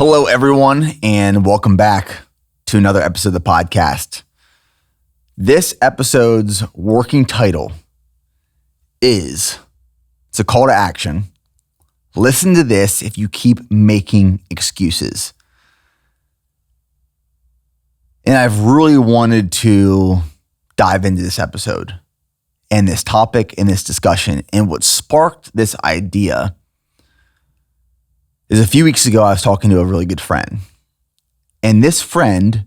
Hello, everyone, and welcome back to another episode of the podcast. This episode's working title is, it's a call to action. Listen to this if you keep making excuses. And I've really wanted to dive into this episode and this topic and this discussion. And what sparked this idea is a few weeks ago, I was talking to a really good friend. And this friend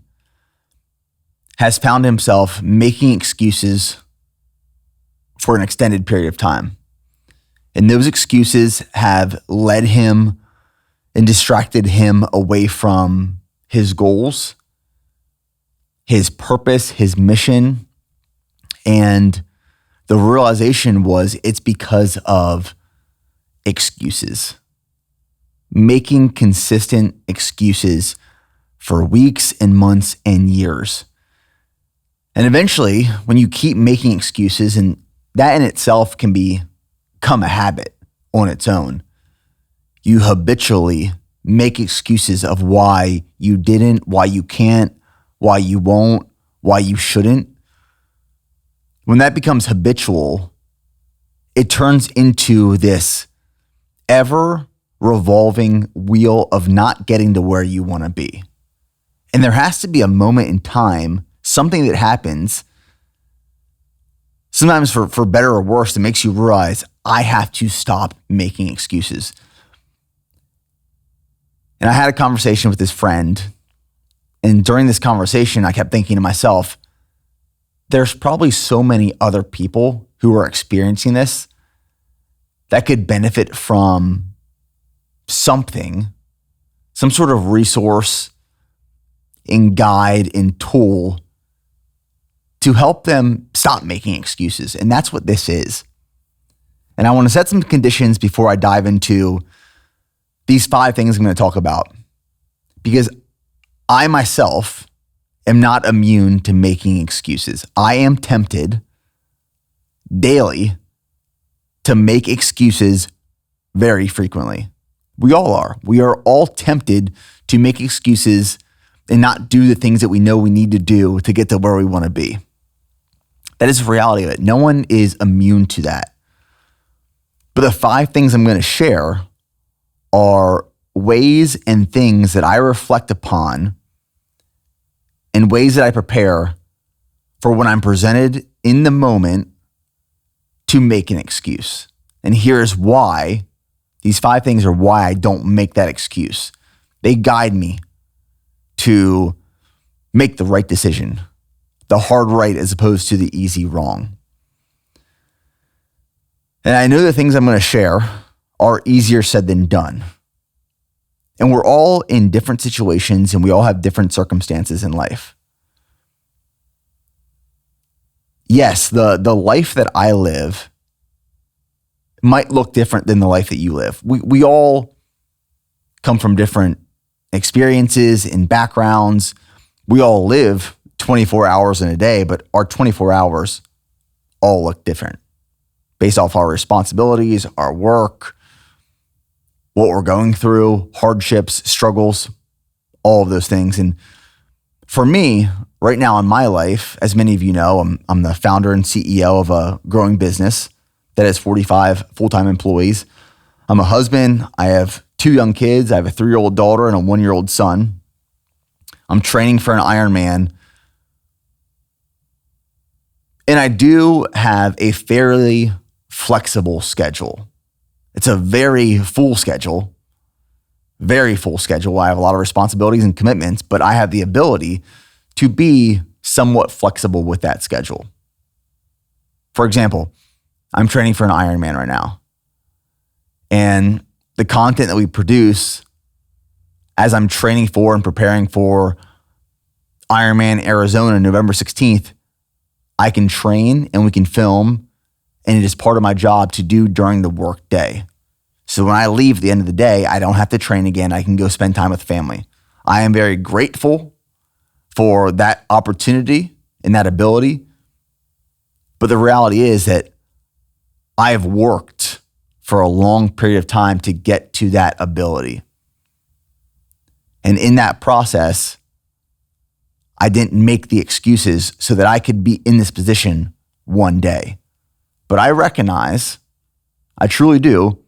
has found himself making excuses for an extended period of time. And those excuses have led him and distracted him away from his goals, his purpose, his mission. And the realization was it's because of excuses. Making consistent excuses for weeks and months and years. And eventually, when you keep making excuses, and that in itself can become a habit on its own, you habitually make excuses of why you didn't, why you can't, why you won't, why you shouldn't. When that becomes habitual, it turns into this ever revolving wheel of not getting to where you want to be. And there has to be a moment in time, something that happens, sometimes for better or worse, that makes you realize I have to stop making excuses. And I had a conversation with this friend, and during this conversation, I kept thinking to myself, there's probably so many other people who are experiencing this that could benefit from something, some sort of resource and guide and tool to help them stop making excuses. And that's what this is. And I want to set some conditions before I dive into these 5 things I'm going to talk about, because I myself am not immune to making excuses. I am tempted daily to make excuses very frequently. We all are. We are all tempted to make excuses and not do the things that we know we need to do to get to where we want to be. That is the reality of it. No one is immune to that. But the 5 things I'm going to share are ways and things that I reflect upon and ways that I prepare for when I'm presented in the moment to make an excuse. And here's why. These 5 things are why I don't make that excuse. They guide me to make the right decision, the hard right as opposed to the easy wrong. And I know the things I'm going to share are easier said than done. And we're all in different situations and we all have different circumstances in life. Yes, the life that I live might look different than the life that you live. We all come from different experiences and backgrounds. We all live 24 hours in a day, but our 24 hours all look different based off our responsibilities, our work, what we're going through, hardships, struggles, all of those things. And for me, right now in my life, as many of you know, I'm the founder and CEO of a growing business that has 45 full-time employees. I'm a husband. I have 2 young kids. I have a 3-year-old daughter and a 1-year-old son. I'm training for an Ironman. And I do have a fairly flexible schedule. It's a very full schedule. Very full schedule. I have a lot of responsibilities and commitments, but I have the ability to be somewhat flexible with that schedule. For example, I'm training for an Ironman right now. And the content that we produce as I'm training for and preparing for Ironman Arizona, November 16th, I can train and we can film, and it is part of my job to do during the work day. So when I leave at the end of the day, I don't have to train again. I can go spend time with family. I am very grateful for that opportunity and that ability. But the reality is that I have worked for a long period of time to get to that ability. And in that process, I didn't make the excuses so that I could be in this position one day. But I recognize, I truly do,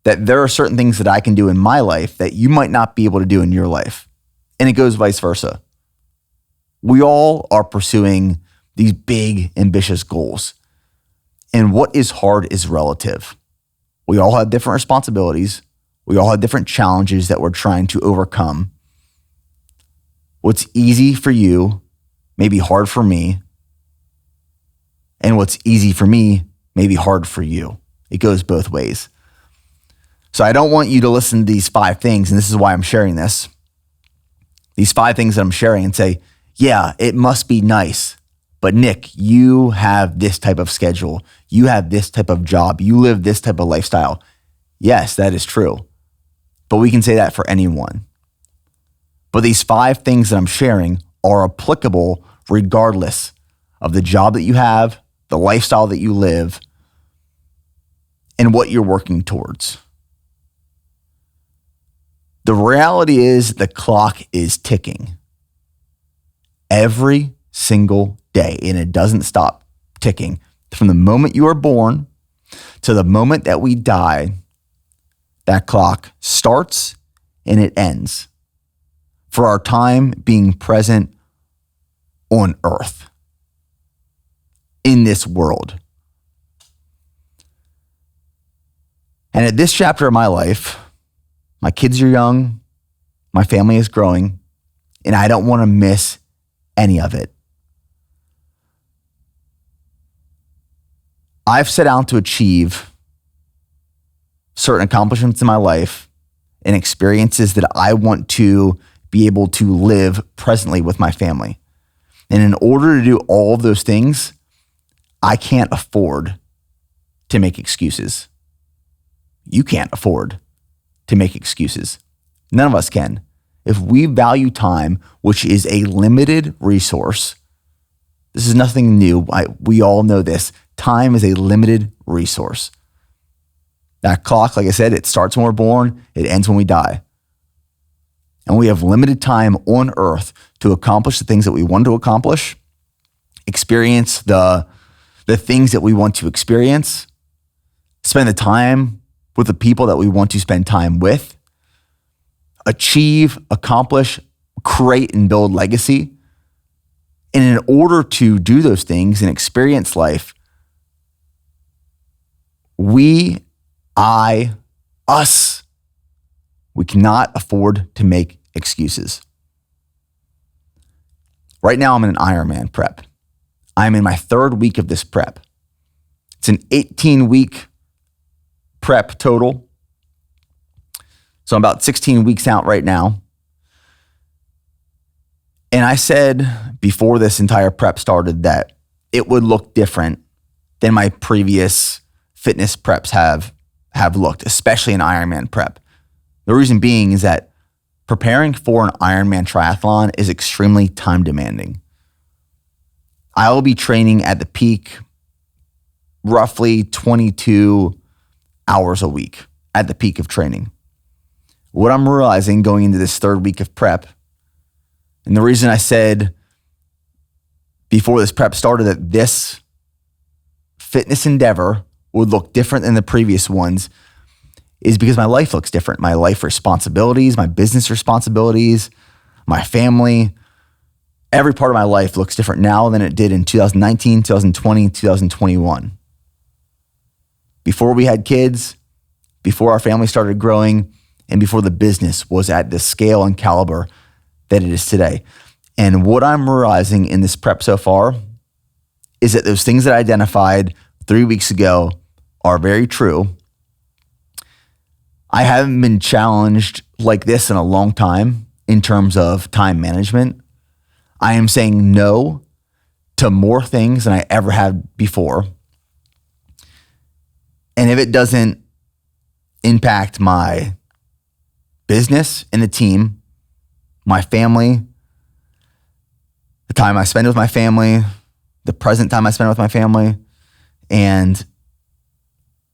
that there are certain things that I can do in my life that you might not be able to do in your life. And it goes vice versa. We all are pursuing these big, ambitious goals. And what is hard is relative. We all have different responsibilities. We all have different challenges that we're trying to overcome. What's easy for you may be hard for me. And what's easy for me may be hard for you. It goes both ways. So I don't want you to listen to these 5 things, and this is why I'm sharing this. These 5 things that I'm sharing and say, yeah, it must be nice. But Nick, you have this type of schedule. You have this type of job. You live this type of lifestyle. Yes, that is true. But we can say that for anyone. But these 5 things that I'm sharing are applicable regardless of the job that you have, the lifestyle that you live, and what you're working towards. The reality is the clock is ticking every single day, and it doesn't stop ticking. From the moment you are born to the moment that we die, that clock starts and it ends for our time being present on earth, in this world. And at this chapter of my life, my kids are young, my family is growing, and I don't want to miss any of it. I've set out to achieve certain accomplishments in my life and experiences that I want to be able to live presently with my family. And in order to do all of those things, I can't afford to make excuses. You can't afford to make excuses. None of us can. If we value time, which is a limited resource, this is nothing new. We all know this. Time is a limited resource. That clock, like I said, it starts when we're born, it ends when we die. And we have limited time on earth to accomplish the things that we want to accomplish, experience the things that we want to experience, spend the time with the people that we want to spend time with, achieve, accomplish, create, and build legacy. And in order to do those things and experience life, we cannot afford to make excuses. Right now, I'm in an Ironman prep. I'm in my 3rd week of this prep. It's an 18-week prep total. So I'm about 16 weeks out right now. And I said before this entire prep started that it would look different than my previous fitness preps have looked, especially an Ironman prep. The reason being is that preparing for an Ironman triathlon is extremely time demanding. I will be training at the peak roughly 22 hours a week at the peak of training. What I'm realizing going into this 3rd week of prep, and the reason I said before this prep started that this fitness endeavor would look different than the previous ones, is because my life looks different. My life responsibilities, my business responsibilities, my family, every part of my life looks different now than it did in 2019, 2020, 2021. Before we had kids, before our family started growing, and before the business was at the scale and caliber that it is today. And what I'm realizing in this prep so far is that those things that I identified 3 weeks ago are very true. I haven't been challenged like this in a long time in terms of time management. I am saying no to more things than I ever have before. And if it doesn't impact my business and the team, my family, the time I spend with my family, the present time I spend with my family, and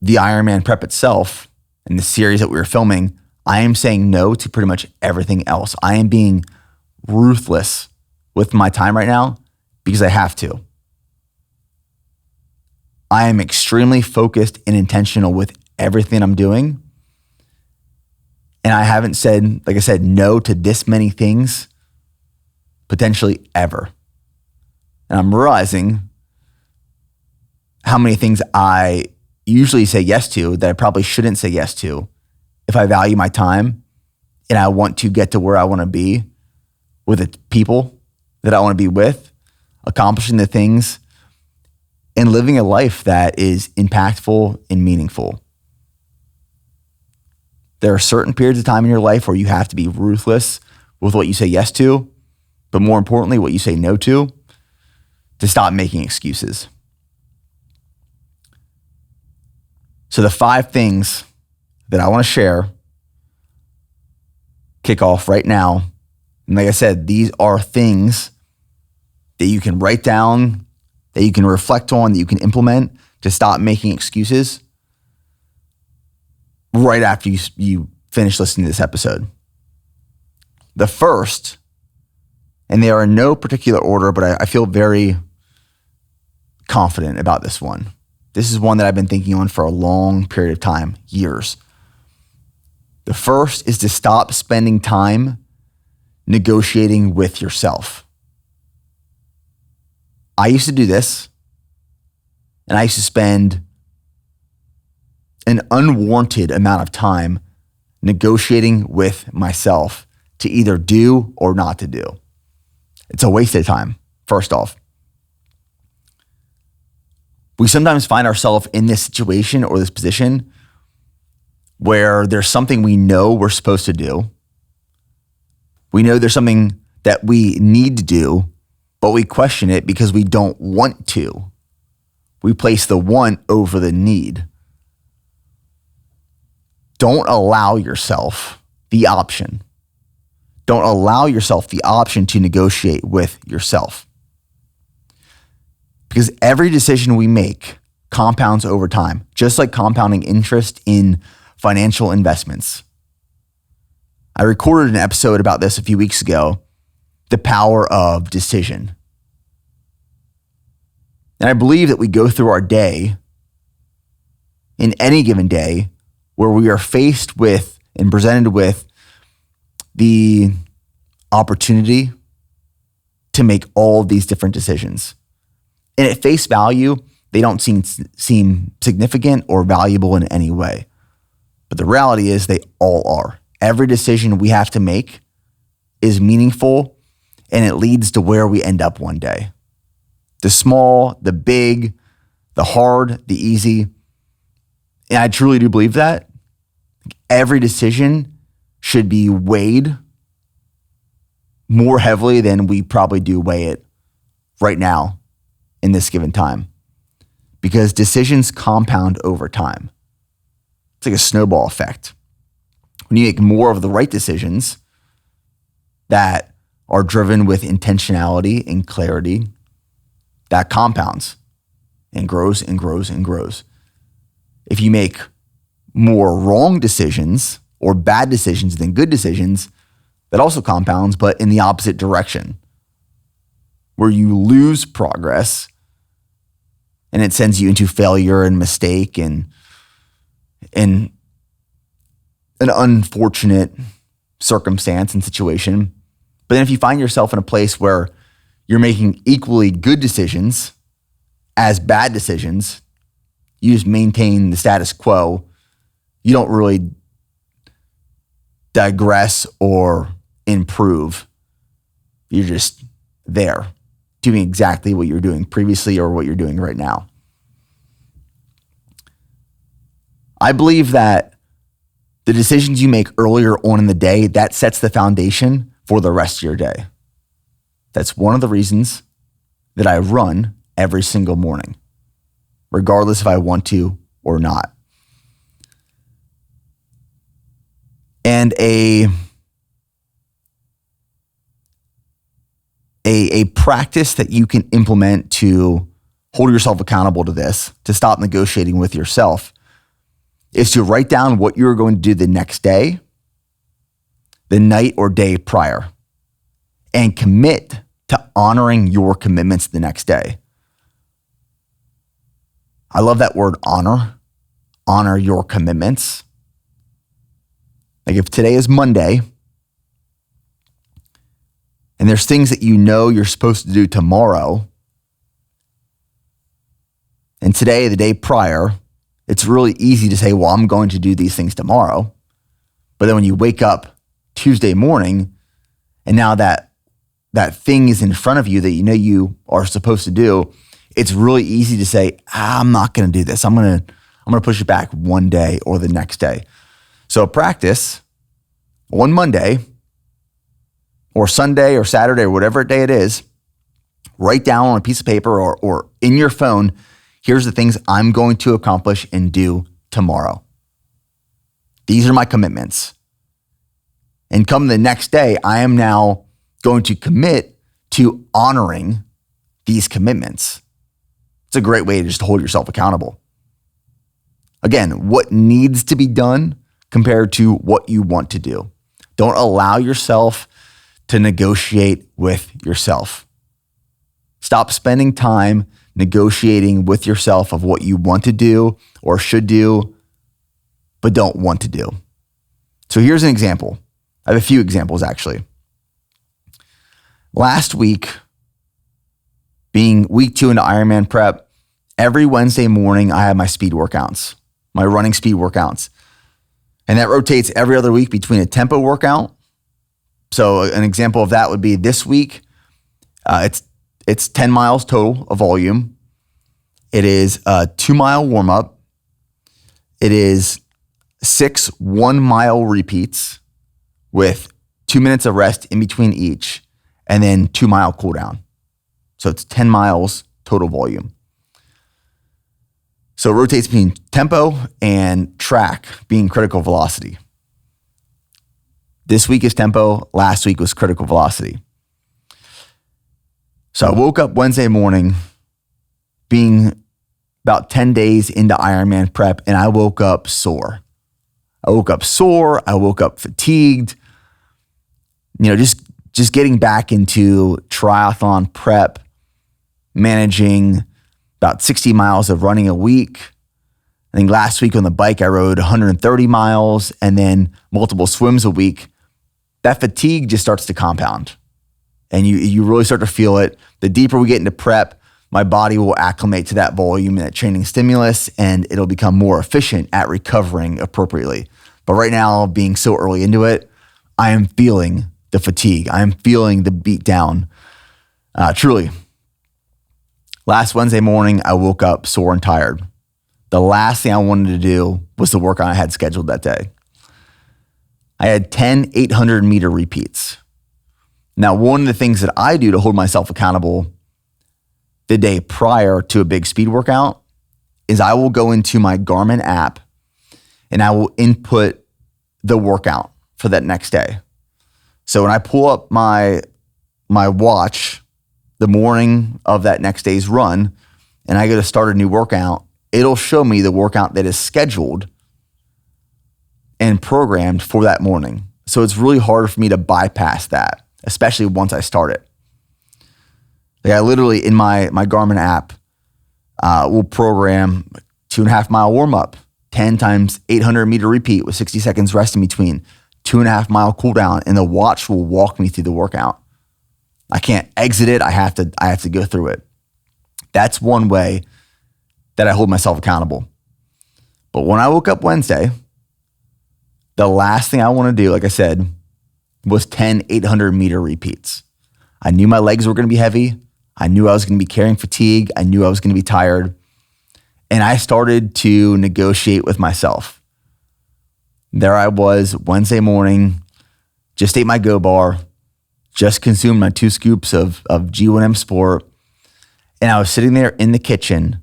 the Ironman prep itself and the series that we were filming, I am saying no to pretty much everything else. I am being ruthless with my time right now because I have to. I am extremely focused and intentional with everything I'm doing. And I haven't said, like I said, no to this many things potentially ever. And I'm realizing how many things I usually say yes to that I probably shouldn't say yes to if I value my time and I want to get to where I want to be with the people that I want to be with, accomplishing the things and living a life that is impactful and meaningful. There are certain periods of time in your life where you have to be ruthless with what you say yes to, but more importantly, what you say no to stop making excuses. So the 5 things that I want to share kick off right now. And like I said, these are things that you can write down, that you can reflect on, that you can implement to stop making excuses right after you finish listening to this episode. The first, and they are in no particular order, but I feel very confident about this one. This is one that I've been thinking on for a long period of time, years. The first is to stop spending time negotiating with yourself. I used to do this, and I used to spend an unwarranted amount of time negotiating with myself to either do or not to do. It's a waste of time, first off. We sometimes find ourselves in this situation or this position where there's something we know we're supposed to do. We know there's something that we need to do, but we question it because we don't want to. We place the want over the need. Don't allow yourself the option. Don't allow yourself the option to negotiate with yourself. Because every decision we make compounds over time, just like compounding interest in financial investments. I recorded an episode about this a few weeks ago, the power of decision. And I believe that we go through our day, in any given day, where we are faced with and presented with the opportunity to make all of these different decisions. And at face value, they don't seem significant or valuable in any way. But the reality is they all are. Every decision we have to make is meaningful, and it leads to where we end up one day. The small, the big, the hard, the easy. And I truly do believe that. Every decision should be weighed more heavily than we probably do weigh it right now in this given time. Because decisions compound over time. It's like a snowball effect. When you make more of the right decisions that are driven with intentionality and clarity, that compounds and grows and grows and grows. If you make more wrong decisions or bad decisions than good decisions, that also compounds, but in the opposite direction, where you lose progress and it sends you into failure and mistake and an unfortunate circumstance and situation. But then if you find yourself in a place where you're making equally good decisions as bad decisions, you just maintain the status quo. You don't really digress or improve. You're just there doing exactly what you're doing previously or what you're doing right now. I believe that the decisions you make earlier on in the day, that sets the foundation for the rest of your day. That's one of the reasons that I run every single morning, regardless if I want to or not. And a practice that you can implement to hold yourself accountable to this, to stop negotiating with yourself, is to write down what you're going to do the next day the night or day prior and commit to honoring your commitments the next day. I love that word honor. Honor your commitments. Like if today is Monday and there's things that you know you're supposed to do tomorrow, and today, the day prior, it's really easy to say, well, I'm going to do these things tomorrow. But then when you wake up Tuesday morning and now that thing is in front of you that you know you are supposed to do, it's really easy to say, I'm not going to do this. I'm going to push it back one day or the next day. So practice on Monday or Sunday or Saturday or whatever day it is, write down on a piece of paper or in your phone, here's the things I'm going to accomplish and do tomorrow. These are my commitments. And come the next day, I am now going to commit to honoring these commitments. It's a great way to just hold yourself accountable. Again, what needs to be done compared to what you want to do. Don't allow yourself to negotiate with yourself. Stop spending time negotiating with yourself of what you want to do or should do, but don't want to do. So here's an example. I have a few examples actually. Last week, being week 2 into Ironman prep, every Wednesday morning I have my speed workouts, my running speed workouts. And that rotates every other week between a tempo workout. So an example of that would be this week, it's 10 miles total of volume. It is a 2-mile warm-up. It is 6 1-mile repeats with 2 minutes of rest in between each, and then 2-mile cool down. So it's 10 miles total volume. So it rotates between tempo and track being critical velocity. This week is tempo. Last week was critical velocity. So I woke up Wednesday morning being about 10 days into Ironman prep, and I woke up sore. I woke up fatigued. Just getting back into triathlon prep, managing about 60 miles of running a week. I think last week on the bike, I rode 130 miles and then multiple swims a week. That fatigue just starts to compound. And you really start to feel it. The deeper we get into prep, my body will acclimate to that volume and that training stimulus, and it'll become more efficient at recovering appropriately. But right now, being so early into it, I am feeling the fatigue. I am feeling the beat down. Truly. Last Wednesday morning, I woke up sore and tired. The last thing I wanted to do was the workout I had scheduled that day. I had 10 800-meter repeats. Now, one of the things that I do to hold myself accountable the day prior to a big speed workout is I will go into my Garmin app and I will input the workout for that next day. So when I pull up my watch the morning of that next day's run and I go to start a new workout, it'll show me the workout that is scheduled and programmed for that morning. So it's really hard for me to bypass that, especially once I start it. Like I literally, in my Garmin app, will program 2.5 mile warm up, 10 times 800-meter repeat with 60 seconds rest in between, 2.5 mile cool down, and the watch will walk me through the workout. I can't exit it. I have to go through it. That's one way that I hold myself accountable. But when I woke up Wednesday, the last thing I want to do, like I said, was 10 800-meter repeats. I knew my legs were going to be heavy. I knew I was going to be carrying fatigue. I knew I was going to be tired. And I started to negotiate with myself. There I was Wednesday morning, just ate my Go Bar, just consumed my 2 scoops of G1M Sport. And I was sitting there in the kitchen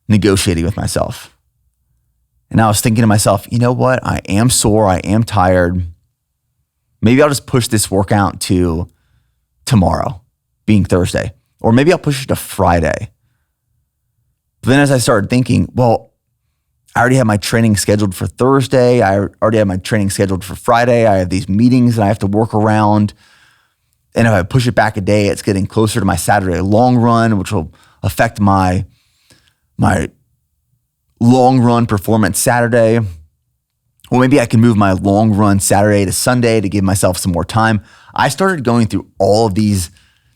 negotiating with myself. And I was thinking to myself, you know what? I am sore. I am tired. Maybe I'll just push this workout to tomorrow, being Thursday. Or maybe I'll push it to Friday. But then as I started thinking, well, I already have my training scheduled for Thursday. I already have my training scheduled for Friday. I have these meetings that I have to work around. And if I push it back a day, it's getting closer to my Saturday long run, which will affect my long run performance Saturday. Well, maybe I can move my long run Saturday to Sunday to give myself some more time. I started going through all of these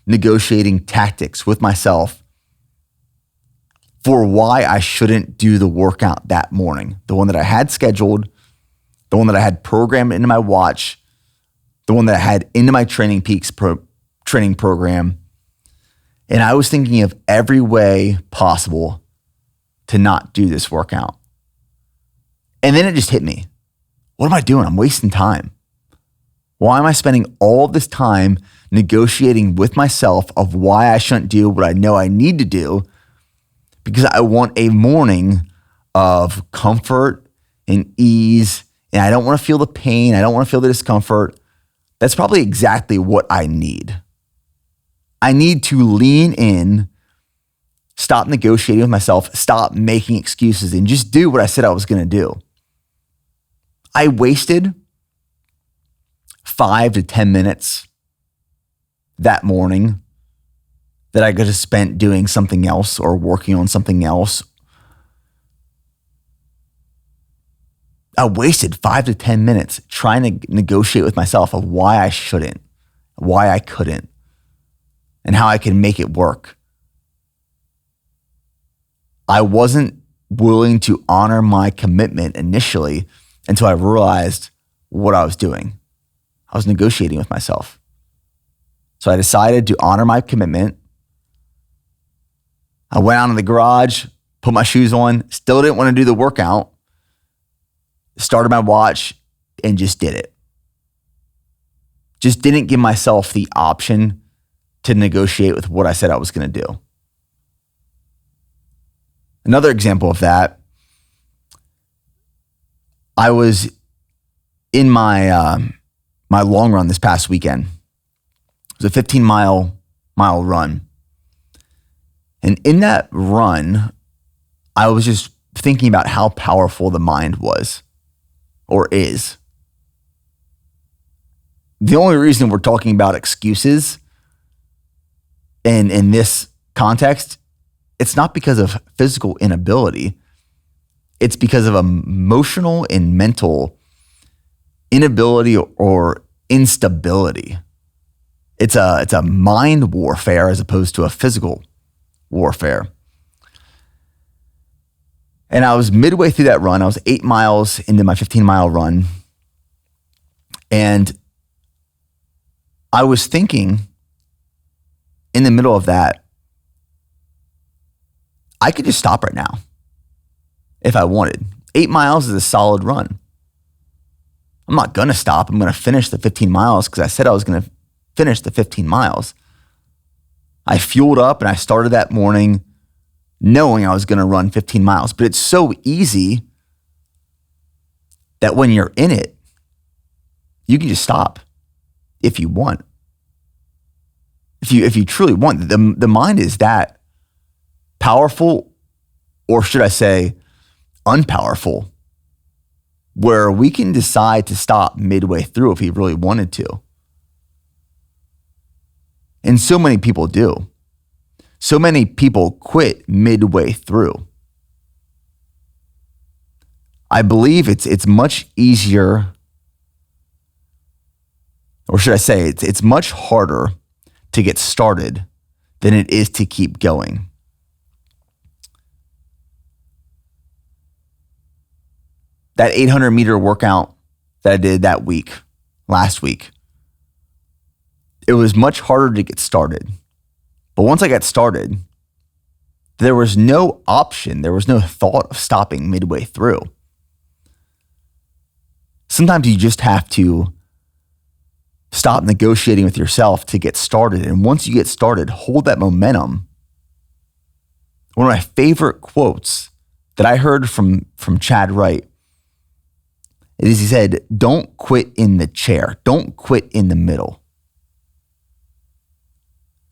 negotiating tactics with myself for why I shouldn't do the workout that morning. The one that I had scheduled, the one that I had programmed into my watch, the one that I had into my Training Peaks training program. And I was thinking of every way possible to not do this workout. And then it just hit me. What am I doing? I'm wasting time. Why am I spending all of this time negotiating with myself of why I shouldn't do what I know I need to do? Because I want a morning of comfort and ease, and I don't want to feel the pain. I don't want to feel the discomfort. That's probably exactly what I need. I need to lean in, stop negotiating with myself, stop making excuses, and just do what I said I was going to do. I wasted 5 to 10 minutes that morning that I could have spent doing something else or working on something else. I wasted 5 to 10 minutes trying to negotiate with myself of why I shouldn't, why I couldn't, and how I can make it work. I wasn't willing to honor my commitment initially until I realized what I was doing. I was negotiating with myself. So I decided to honor my commitment. I went out in the garage, put my shoes on, still didn't want to do the workout, started my watch, and just did it. Just didn't give myself the option to negotiate with what I said I was going to do. Another example of that, I was in my my long run this past weekend. It was a 15-mile run. And in that run, I was just thinking about how powerful the mind was or is. The only reason we're talking about excuses in this context, it's not because of physical inability. It's because of emotional and mental inability or instability. It's a mind warfare as opposed to a physical warfare. And I was midway through that run. I was 8 miles into my 15-mile run. And I was thinking in the middle of that, I could just stop right now if I wanted. 8 miles is a solid run. I'm not going to stop. I'm going to finish the 15 miles because I said I was going to finish the 15 miles. I fueled up and I started that morning knowing I was going to run 15 miles. But it's so easy that when you're in it, you can just stop if you want. If you truly want. The mind is that powerful, or should I say unpowerful, where we can decide to stop midway through if we really wanted to. And so many people do. So many people quit midway through. I believe it's much easier, or should I say it's much harder to get started than it is to keep going. That 800-meter workout that I did that week, last week, it was much harder to get started. But once I got started, there was no option, there was no thought of stopping midway through. Sometimes you just have to stop negotiating with yourself to get started. And once you get started, hold that momentum. One of my favorite quotes that I heard from Chad Wright is he said, "Don't quit in the chair. Don't quit in the middle.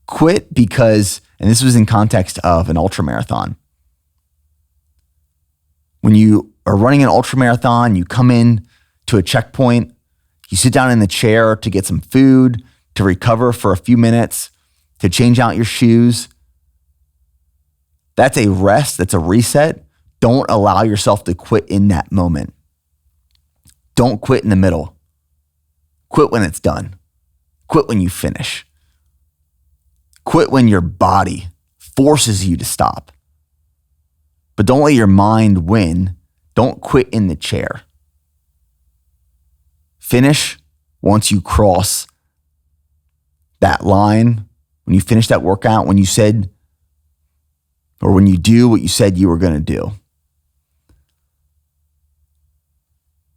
Quit because," and this was in context of an ultramarathon, when you are running an ultra marathon, you come in to a checkpoint, you sit down in the chair to get some food, to recover for a few minutes, to change out your shoes. That's a rest, that's a reset. Don't allow yourself to quit in that moment. Don't quit in the middle. Quit when it's done. Quit when you finish. Quit when your body forces you to stop. But don't let your mind win. Don't quit in the chair. Finish once you cross that line, when you finish that workout, when you said, or when you do what you said you were going to do.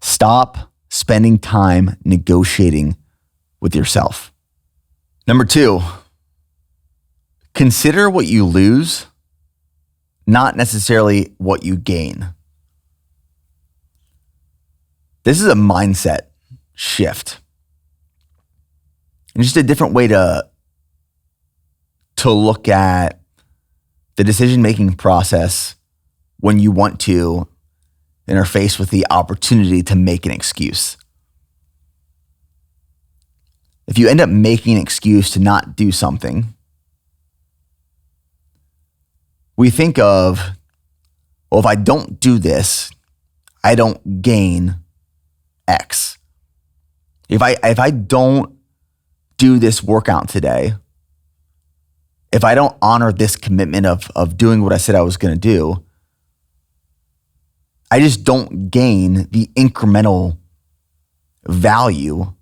Stop spending time negotiating with yourself. Number 2, consider what you lose, not necessarily what you gain. This is a mindset shift. And just a different way to look at the decision-making process when you want to and are faced with the opportunity to make an excuse. If you end up making an excuse to not do something, we think of, well, if I don't do this, I don't gain X. If I don't do this workout today, if I don't honor this commitment of doing what I said I was going to do, I just don't gain the incremental value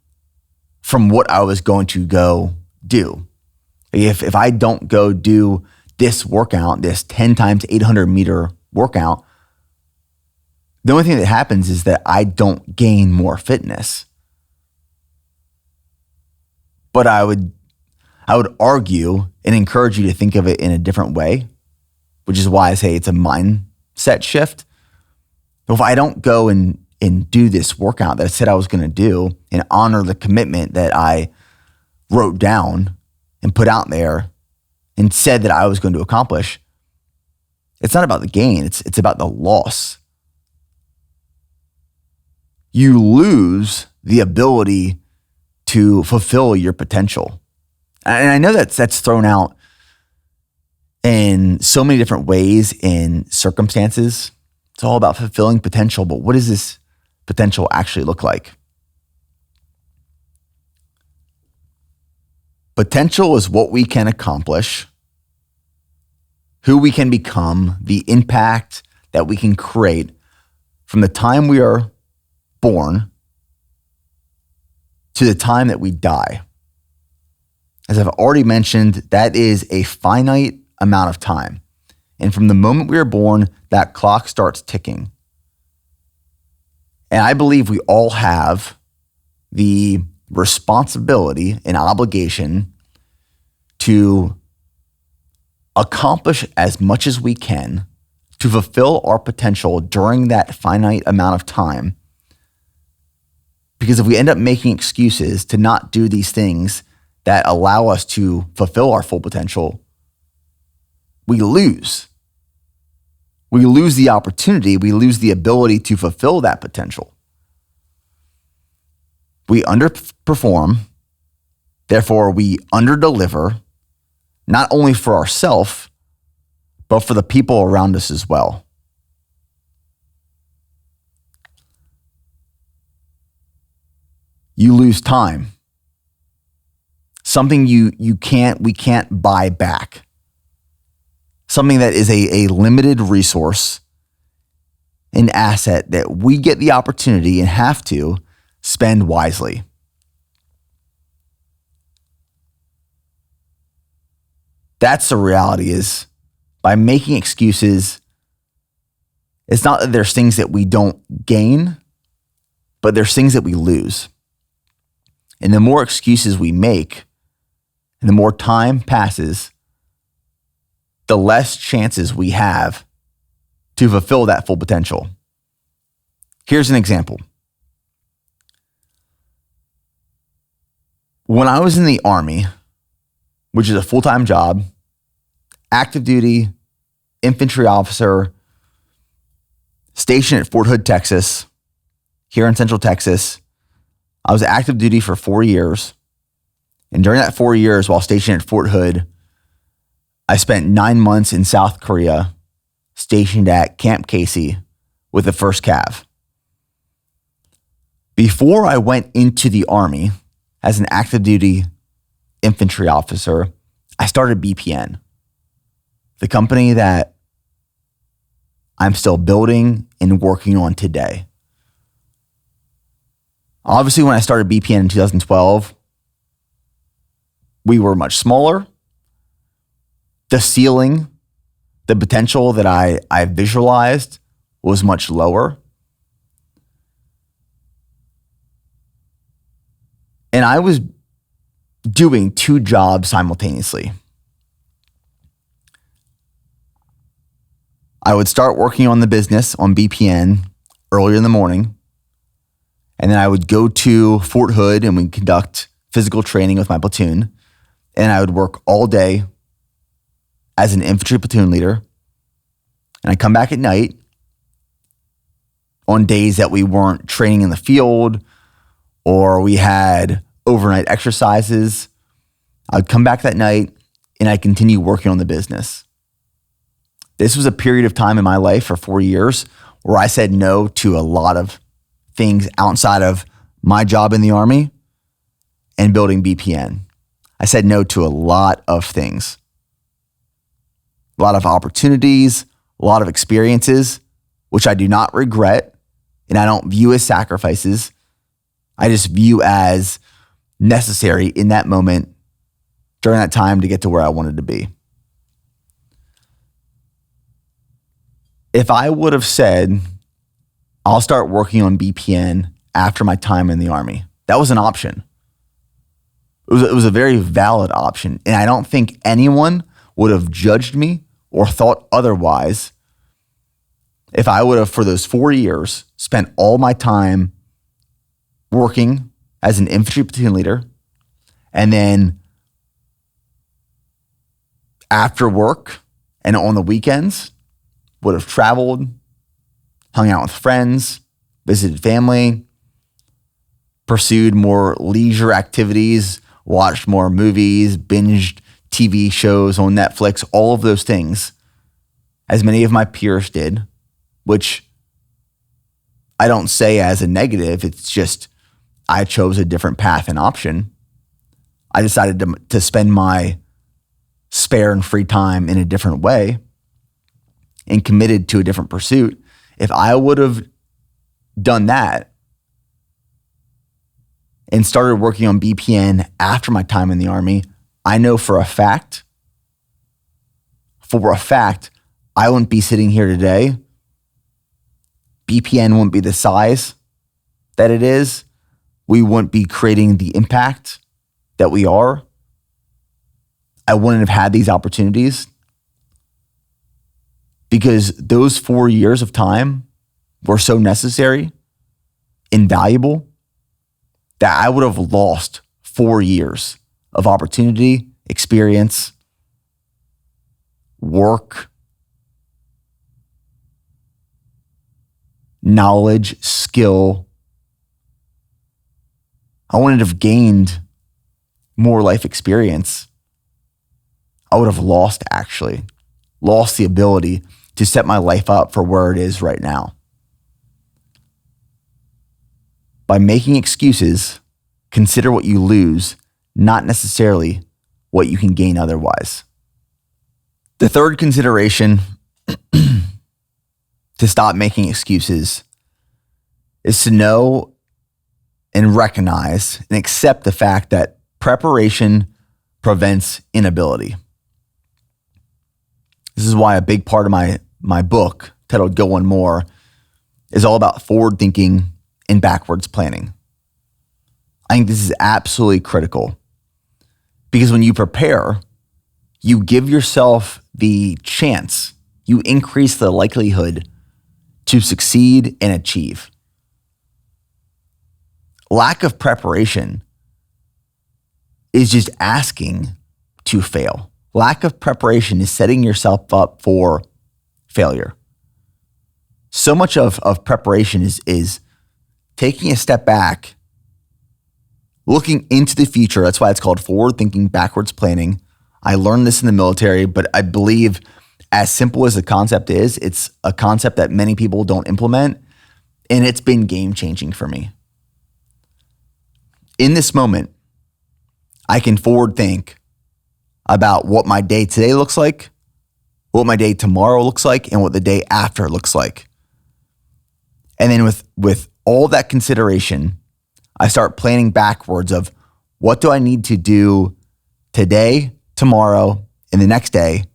from what I was going to go do. If I don't go do this workout, this 10 times 800 meter workout, the only thing that happens is that I don't gain more fitness. But I would argue and encourage you to think of it in a different way, which is why I say it's a mindset shift. If I don't go and do this workout that I said I was going to do and honor the commitment that I wrote down and put out there and said that I was going to accomplish, it's not about the gain, it's about the loss. You lose the ability to fulfill your potential. And I know that's thrown out in so many different ways in circumstances. It's all about fulfilling potential, but what does this potential actually look like? Potential is what we can accomplish, who we can become, the impact that we can create from the time we are born to the time that we die. As I've already mentioned, that is a finite amount of time. And from the moment we are born, that clock starts ticking. And I believe we all have the responsibility and obligation to accomplish as much as we can to fulfill our potential during that finite amount of time. Because if we end up making excuses to not do these things that allow us to fulfill our full potential, we lose. We lose the opportunity. We lose the ability to fulfill that potential. We underperform. Therefore, we underdeliver, not only for ourselves, but for the people around us as well. You lose time. Something we can't buy back. Something that is a limited resource, an asset that we get the opportunity and have to spend wisely. That's the reality, is by making excuses, it's not that there's things that we don't gain, but there's things that we lose. And the more excuses we make, and the more time passes, the less chances we have to fulfill that full potential. Here's an example. When I was in the Army, which is a full-time job, active duty, infantry officer, stationed at Fort Hood, Texas, here in Central Texas. I was active duty for 4 years. And during that 4 years while stationed at Fort Hood, I spent 9 months in South Korea, stationed at Camp Casey with the 1st Cav. Before I went into the Army as an active duty infantry officer, I started BPN, the company that I'm still building and working on today. Obviously, when I started BPN in 2012, we were much smaller. The ceiling, the potential that I visualized was much lower. And I was doing 2 jobs simultaneously. I would start working on the business on BPN earlier in the morning. And then I would go to Fort Hood and we'd conduct physical training with my platoon. And I would work all day as an infantry platoon leader. And I'd come back at night on days that we weren't training in the field or we had overnight exercises. I'd come back that night and I'd continue working on the business. This was a period of time in my life for 4 years where I said no to a lot of things outside of my job in the Army and building BPN. I said no to a lot of things, a lot of opportunities, a lot of experiences, which I do not regret and I don't view as sacrifices. I just view as necessary in that moment during that time to get to where I wanted to be. If I would have said, I'll start working on BPN after my time in the Army, that was an option. It was a very valid option. And I don't think anyone would have judged me or thought otherwise if I would have, for those 4 years, spent all my time working as an infantry platoon leader, and then after work and on the weekends, would have traveled, hung out with friends, visited family, pursued more leisure activities, watched more movies, binged TV shows on Netflix, all of those things, as many of my peers did, which I don't say as a negative. It's just I chose a different path and option. I decided to spend my spare and free time in a different way and committed to a different pursuit. If I would have done that and started working on BPN after my time in the Army, I know for a fact, I wouldn't be sitting here today. BPN wouldn't be the size that it is. We wouldn't be creating the impact that we are. I wouldn't have had these opportunities because those 4 years of time were so necessary, invaluable, that I would have lost 4 years of opportunity, experience, work, knowledge, skill. I wouldn't have gained more life experience. I would have lost the ability to set my life up for where it is right now. By making excuses, consider what you lose, not necessarily what you can gain otherwise. The third consideration to stop making excuses is to know and recognize and accept the fact that preparation prevents inability. This is why a big part of my book, titled Go One More, is all about forward thinking and backwards planning. I think this is absolutely critical because when you prepare, you give yourself the chance, you increase the likelihood to succeed and achieve. Lack of preparation is just asking to fail. Lack of preparation is setting yourself up for failure. So much of preparation is taking a step back, looking into the future. That's why it's called forward thinking, backwards planning. I learned this in the military, but I believe as simple as the concept is, it's a concept that many people don't implement, and it's been game changing for me. In this moment, I can forward think about what my day today looks like, what my day tomorrow looks like, and what the day after looks like. And then with all that consideration, I start planning backwards of what do I need to do today, tomorrow, and the next day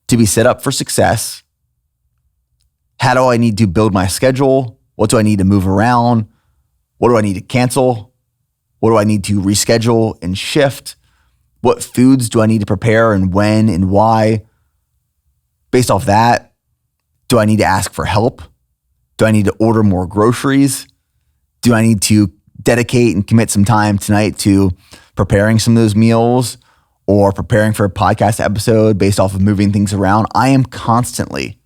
to be set up for success. How do I need to build my schedule? What do I need to move around? What do I need to cancel? What do I need to reschedule and shift? What foods do I need to prepare and when and why? Based off that, do I need to ask for help? Do I need to order more groceries? Do I need to dedicate and commit some time tonight to preparing some of those meals or preparing for a podcast episode based off of moving things around? I am constantly,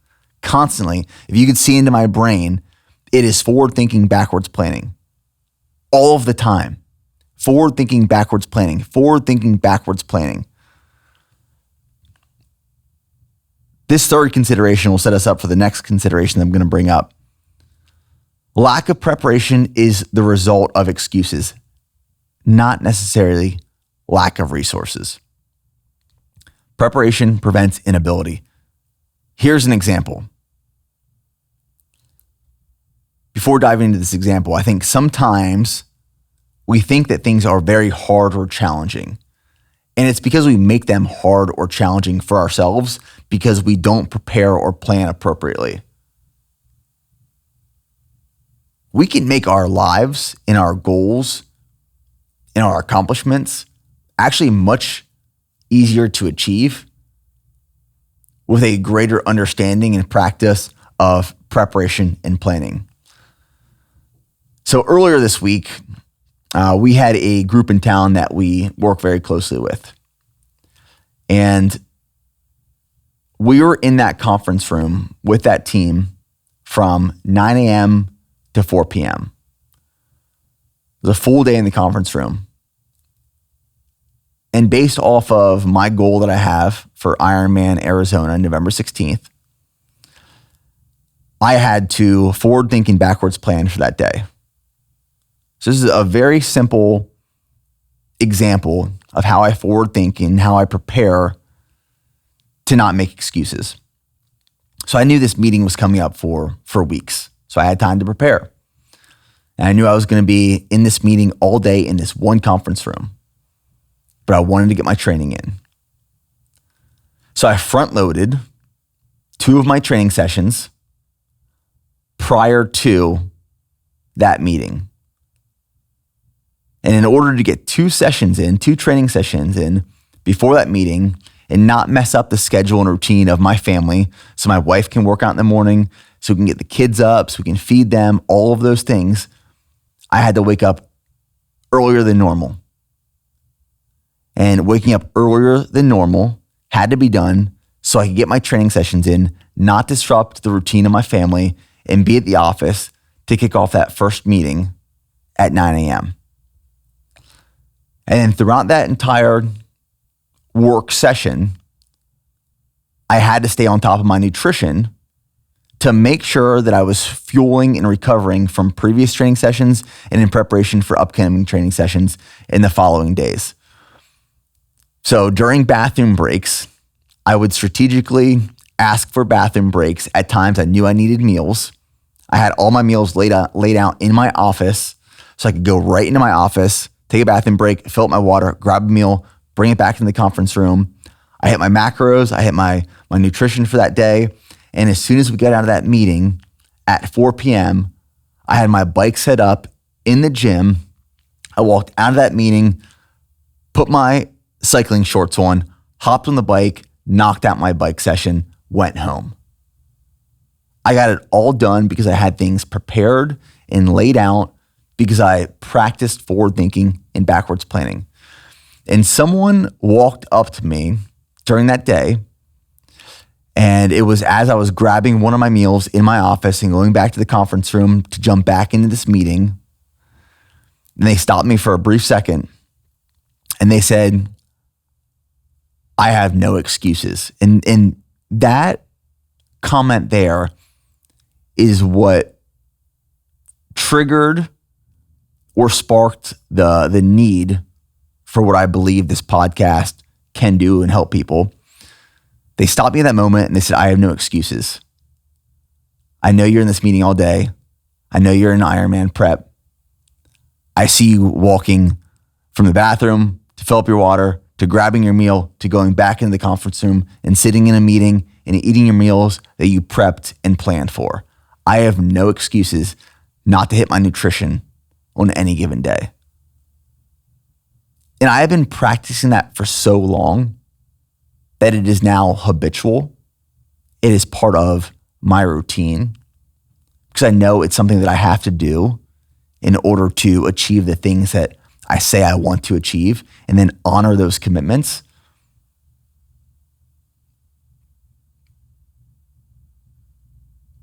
if you could see into my brain, it is forward thinking, backwards planning. All of the time. Forward thinking, backwards planning. Forward thinking, backwards planning. This third consideration will set us up for the next consideration that I'm going to bring up. Lack of preparation is the result of excuses, not necessarily lack of resources. Preparation prevents inability. Here's an example. Before diving into this example, I think sometimes we think that things are very hard or challenging. And it's because we make them hard or challenging for ourselves because we don't prepare or plan appropriately. We can make our lives and our goals and our accomplishments actually much easier to achieve with a greater understanding and practice of preparation and planning. So earlier this week, we had a group in town that we work very closely with. And we were in that conference room with that team from 9 a.m. to 4 p.m. It was a full day in the conference room. And based off of my goal that I have for Ironman Arizona, November 16th, I had to forward think and backwards plan for that day. So this is a very simple example of how I forward think and how I prepare to not make excuses. So I knew this meeting was coming up for weeks. So I had time to prepare. And I knew I was going to be in this meeting all day in this one conference room. But I wanted to get my training in. So I front loaded 2 of my training sessions prior to that meeting. And in order to get 2 training sessions in before that meeting and not mess up the schedule and routine of my family so my wife can work out in the morning, so we can get the kids up, so we can feed them, all of those things, I had to wake up earlier than normal. And waking up earlier than normal had to be done so I could get my training sessions in, not disrupt the routine of my family, and be at the office to kick off that first meeting at 9 a.m. And then throughout that entire work session, I had to stay on top of my nutrition to make sure that I was fueling and recovering from previous training sessions and in preparation for upcoming training sessions in the following days. So during bathroom breaks, I would strategically ask for bathroom breaks at times I knew I needed meals. I had all my meals laid out in my office so I could go right into my office, take a bathroom break, fill up my water, grab a meal, bring it back into the conference room. I hit my macros, I hit my nutrition for that day. And as soon as we got out of that meeting at 4 p.m., I had my bike set up in the gym. I walked out of that meeting, put my cycling shorts on, hopped on the bike, knocked out my bike session, went home. I got it all done because I had things prepared and laid out because I practiced forward thinking and backwards planning. And someone walked up to me during that day And it was as I was grabbing one of my meals in my office and going back to the conference room to jump back into this meeting. And they stopped me for a brief second and they said, I have no excuses. And that comment there is what triggered or sparked the need for what I believe this podcast can do and help people. They stopped me in that moment and they said, I have no excuses. I know you're in this meeting all day. I know you're in Ironman prep. I see you walking from the bathroom to fill up your water, to grabbing your meal, to going back into the conference room and sitting in a meeting and eating your meals that you prepped and planned for. I have no excuses not to hit my nutrition on any given day. And I have been practicing that for so long that it is now habitual. It is part of my routine because I know it's something that I have to do in order to achieve the things that I say I want to achieve and then honor those commitments.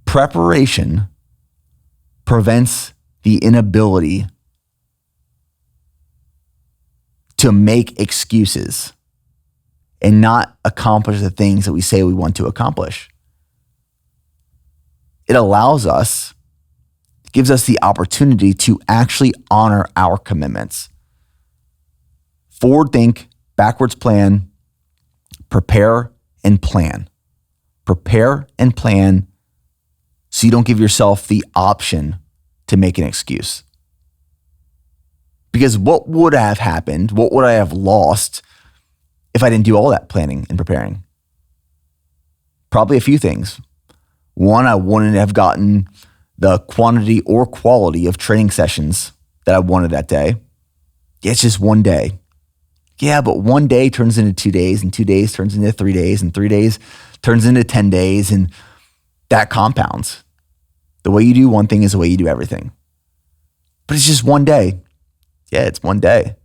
Preparation prevents the inability to make excuses and not accomplish the things that we say we want to accomplish. It allows us, gives us the opportunity to actually honor our commitments. Forward think, backwards plan, prepare and plan. Prepare and plan so you don't give yourself the option to make an excuse. Because what would have happened? What would I have lost if I didn't do all that planning and preparing? Probably a few things. One, I wouldn't have gotten the quantity or quality of training sessions that I wanted that day. Yeah, it's just one day. Yeah, but one day turns into 2 days, and 2 days turns into 3 days, and 3 days turns into 10 days, and that compounds. The way you do one thing is the way you do everything. But it's just one day. Yeah, it's one day.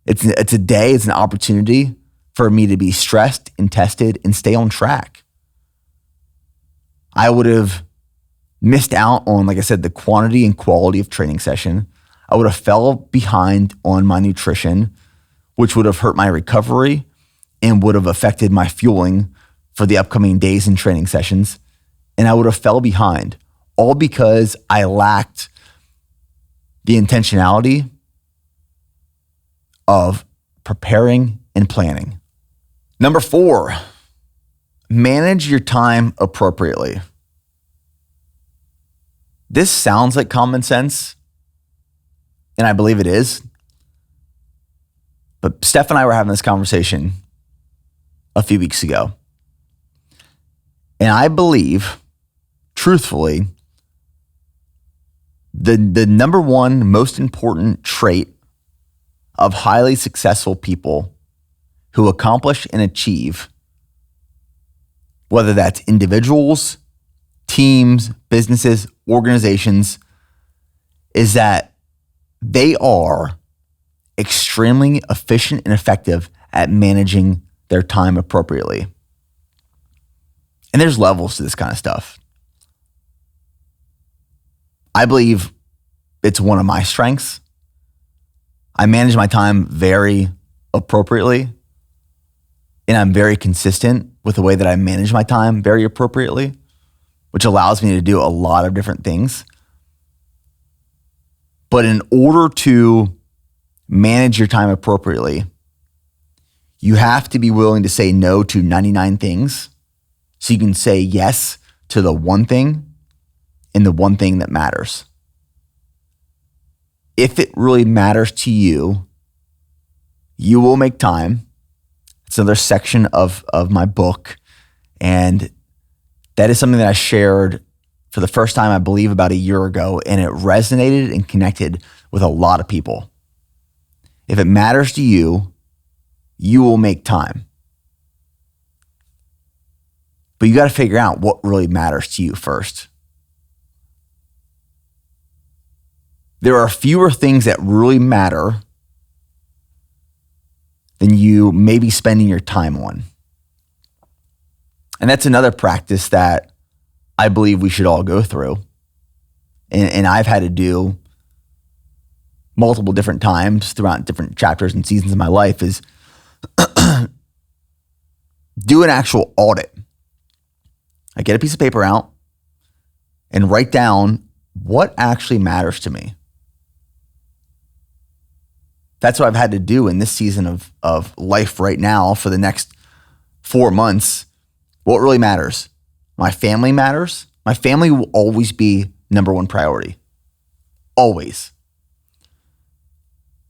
It's a day, it's an opportunity for me to be stressed and tested and stay on track. I would have missed out on, like I said, the quantity and quality of training session. I would have fell behind on my nutrition, which would have hurt my recovery and would have affected my fueling for the upcoming days and training sessions. And I would have fell behind, all because I lacked the intentionality of preparing and planning. Number 4, manage your time appropriately. This sounds like common sense, and I believe it is. But Steph and I were having this conversation a few weeks ago. And I believe, truthfully, the number one most important trait of highly successful people who accomplish and achieve, whether that's individuals, teams, businesses, organizations, is that they are extremely efficient and effective at managing their time appropriately. And there's levels to this kind of stuff. I believe it's one of my strengths. I manage my time very appropriately, and I'm very consistent with the way that I manage my time very appropriately, which allows me to do a lot of different things. But in order to manage your time appropriately, you have to be willing to say no to 99 things so you can say yes to the one thing and the one thing that matters. If it really matters to you, you will make time. It's another section of my book. And that is something that I shared for the first time, I believe, about a year ago. And it resonated and connected with a lot of people. If it matters to you, you will make time. But you got to figure out what really matters to you first. There are fewer things that really matter than you maybe spending your time on. And that's another practice that I believe we should all go through. And I've had to do multiple different times throughout different chapters and seasons of my life is do an actual audit. I get a piece of paper out and write down what actually matters to me. That's what I've had to do in this season of life right now for the next 4 months. What really matters? My family matters. My family will always be number one priority. Always.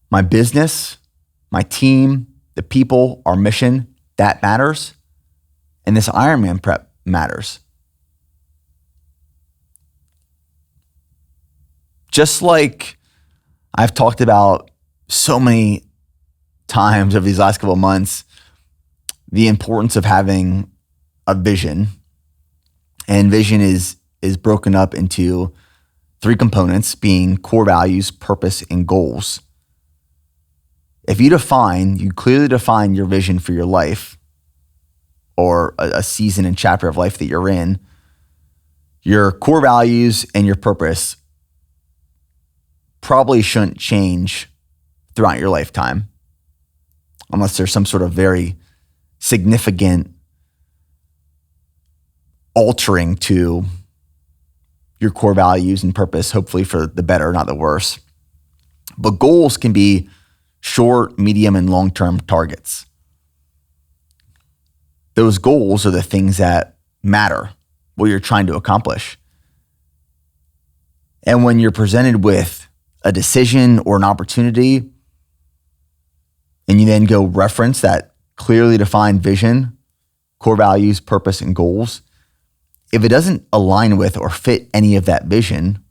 My business, my team, the people, our mission, that matters. And this Ironman prep matters. Just like I've talked about so many times over these last couple of months, the importance of having a vision. And vision is broken up into 3 components, being core values, purpose, and goals. If you clearly define your vision for your life or a season and chapter of life that you're in, your core values and your purpose probably shouldn't change throughout your lifetime unless there's some sort of very significant altering to your core values and purpose, hopefully for the better, not the worse. But goals can be short, medium, and long-term targets. Those goals are the things that matter, what you're trying to accomplish. And when you're presented with a decision or an opportunity, and you then go reference that clearly defined vision, core values, purpose, and goals, if it doesn't align with or fit any of that vision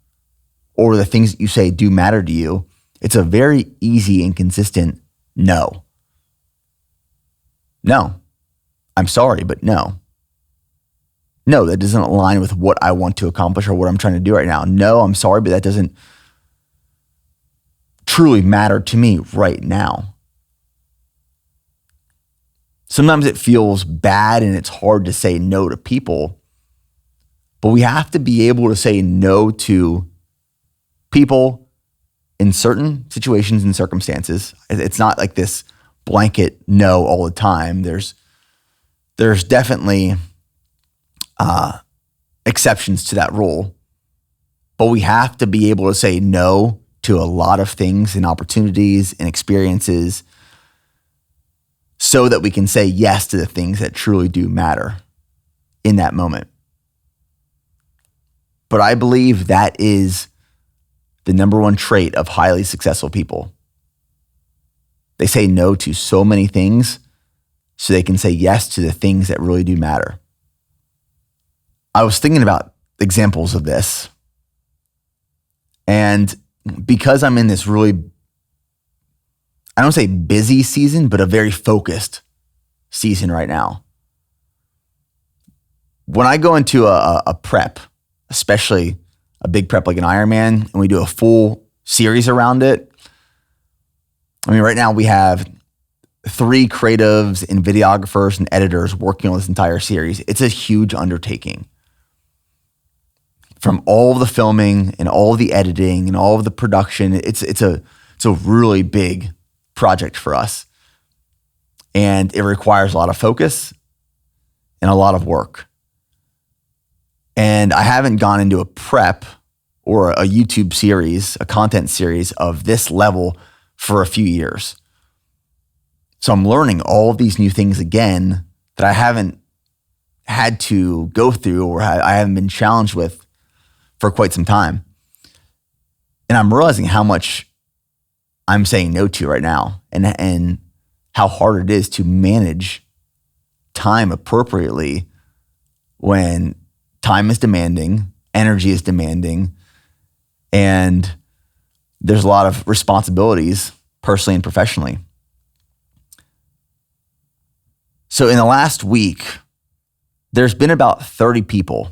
or the things that you say do matter to you, it's a very easy and consistent no. No. I'm sorry, but no. No, that doesn't align with what I want to accomplish or what I'm trying to do right now. No, I'm sorry, but that doesn't truly matter to me right now. Sometimes it feels bad and it's hard to say no to people, but we have to be able to say no to people in certain situations and circumstances. It's not like this blanket no all the time. There's definitely exceptions to that rule, but we have to be able to say no to a lot of things and opportunities and experiences so that we can say yes to the things that truly do matter in that moment. But I believe that is the number one trait of highly successful people. They say no to so many things so they can say yes to the things that really do matter. I was thinking about examples of this. And because I'm in this really, I don't say busy season, but a very focused season right now. When I go into a prep, especially a big prep like an Ironman, and we do a full series around it. I mean, right now we have 3 creatives and videographers and editors working on this entire series. It's a huge undertaking. From all of the filming and all of the editing and all of the production, it's a really big project for us. And it requires a lot of focus and a lot of work. And I haven't gone into a prep or a YouTube series, a content series of this level for a few years. So I'm learning all of these new things again that I haven't had to go through or I haven't been challenged with for quite some time. And I'm realizing how much I'm saying no to right now and how hard it is to manage time appropriately when time is demanding, energy is demanding, and there's a lot of responsibilities personally and professionally. So in the last week, there's been about 30 people.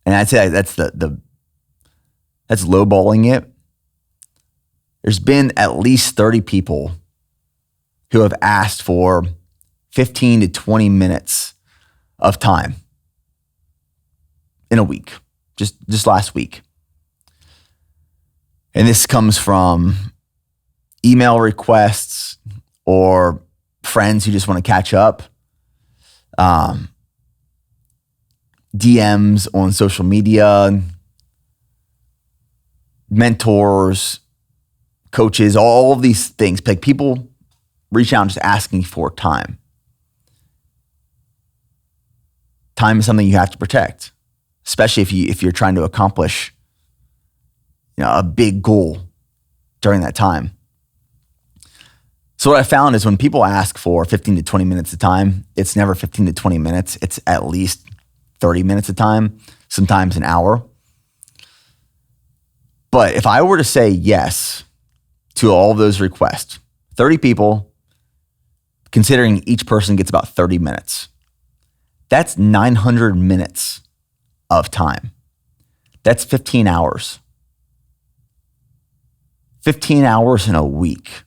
And I'd say that's that's lowballing it. There's been at least 30 people who have asked for 15 to 20 minutes of time in a week, just last week. And this comes from email requests or friends who just want to catch up, DMs on social media, mentors, coaches, all of these things. Like, people reach out just asking for time. Time is something you have to protect, especially if you're trying to accomplish, a big goal during that time. So what I found is when people ask for 15 to 20 minutes of time, it's never 15 to 20 minutes. It's at least 30 minutes of time, sometimes an hour. But if I were to say yes to all of those requests, 30 people, considering each person gets about 30 minutes, that's 900 minutes of time. That's 15 hours. 15 hours in a week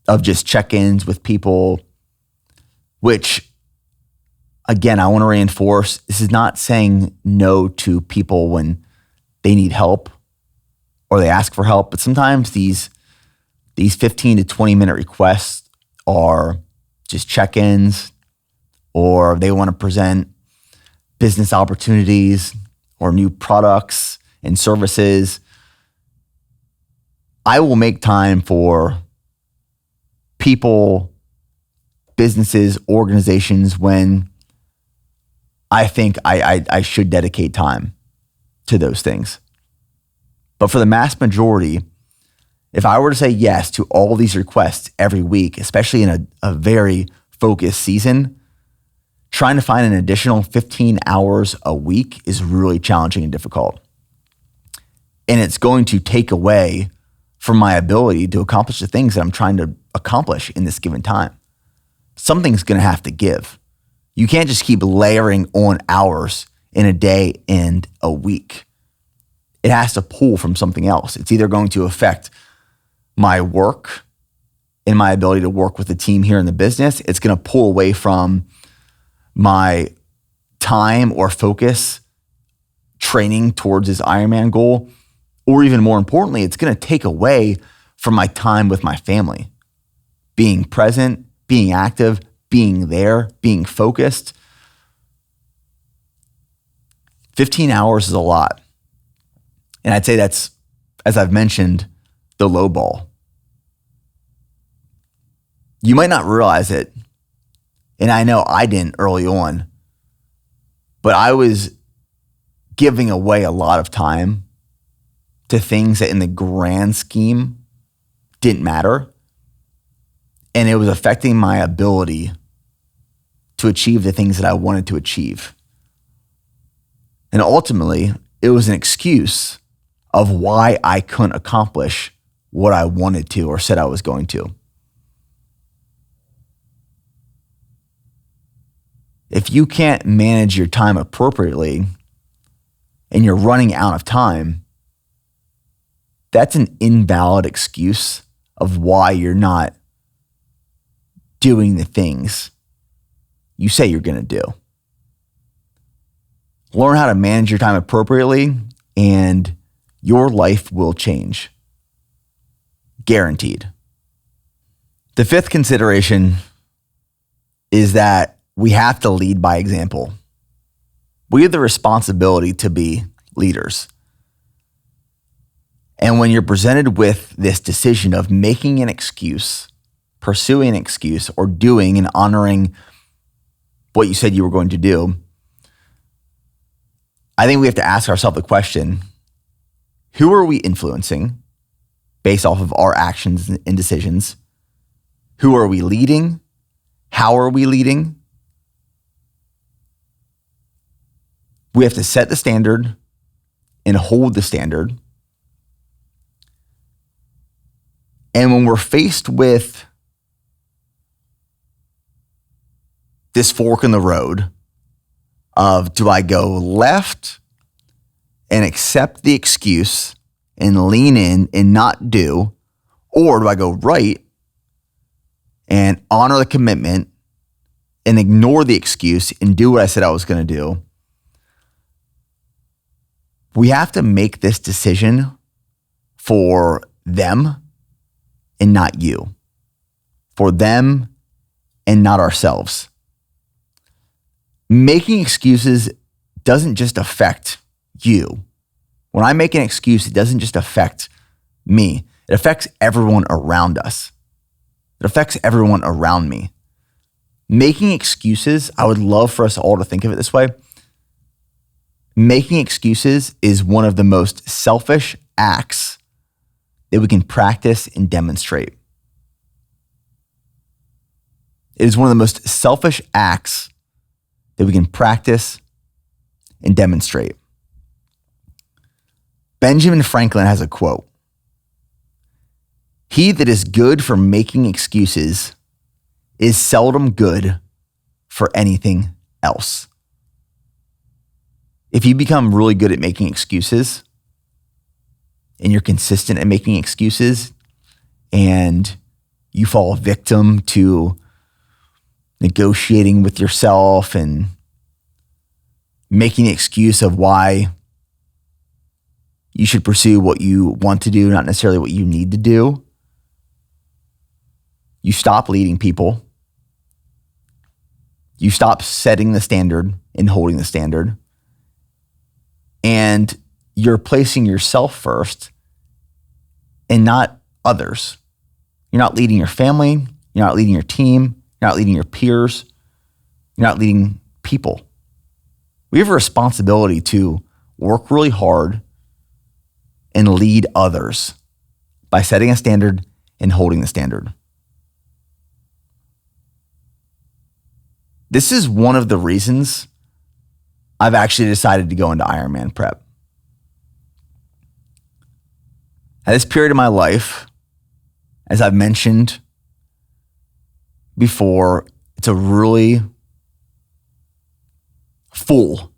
of just check-ins with people, which, again, I want to reinforce, this is not saying no to people when they need help or they ask for help, but sometimes these 15 to 20 minute requests are just check-ins, or they want to present business opportunities or new products and services. I will make time for people, businesses, organizations when I think I should dedicate time to those things. But for the mass majority, if I were to say yes to all these requests every week, especially in a very focused season, trying to find an additional 15 hours a week is really challenging and difficult. And it's going to take away from my ability to accomplish the things that I'm trying to accomplish in this given time. Something's going to have to give. You can't just keep layering on hours in a day and a week. It has to pull from something else. It's either going to affect my work and my ability to work with the team here in the business. It's going to pull away from my time or focus training towards this Ironman goal. Or even more importantly, it's going to take away from my time with my family. Being present, being active, being there, being focused. 15 hours is a lot. And I'd say that's, as I've mentioned, the low ball. You might not realize it, and I know I didn't early on, but I was giving away a lot of time to things that in the grand scheme didn't matter. And it was affecting my ability to achieve the things that I wanted to achieve. And ultimately, it was an excuse of why I couldn't accomplish what I wanted to or said I was going to. If you can't manage your time appropriately and you're running out of time, that's an invalid excuse of why you're not doing the things you say you're going to do. Learn how to manage your time appropriately, and your life will change. Guaranteed. The fifth consideration is that we have to lead by example. We have the responsibility to be leaders. And when you're presented with this decision of making an excuse, pursuing an excuse, or doing and honoring what you said you were going to do, I think we have to ask ourselves the question, who are we influencing based off of our actions and decisions? Who are we leading? How are we leading? We have to set the standard and hold the standard. And when we're faced with this fork in the road of, do I go left and accept the excuse and lean in and not do, or do I go right and honor the commitment and ignore the excuse and do what I said I was going to do, we have to make this decision for them and not you, for them and not ourselves. Making excuses doesn't just affect you. When I make an excuse, it doesn't just affect me. It affects everyone around us. It affects everyone around me. Making excuses, I would love for us all to think of it this way. Making excuses is one of the most selfish acts that we can practice and demonstrate. It is one of the most selfish acts that we can practice and demonstrate. Benjamin Franklin has a quote. "He that is good for making excuses is seldom good for anything else." If you become really good at making excuses and you're consistent at making excuses and you fall victim to negotiating with yourself and making the excuse of why you should pursue what you want to do, not necessarily what you need to do, you stop leading people. You stop setting the standard and holding the standard. And you're placing yourself first and not others. You're not leading your family. You're not leading your team. You're not leading your peers. You're not leading people. We have a responsibility to work really hard and lead others by setting a standard and holding the standard. This is one of the reasons I've actually decided to go into Ironman prep. At this period of my life, as I've mentioned before, it's a really full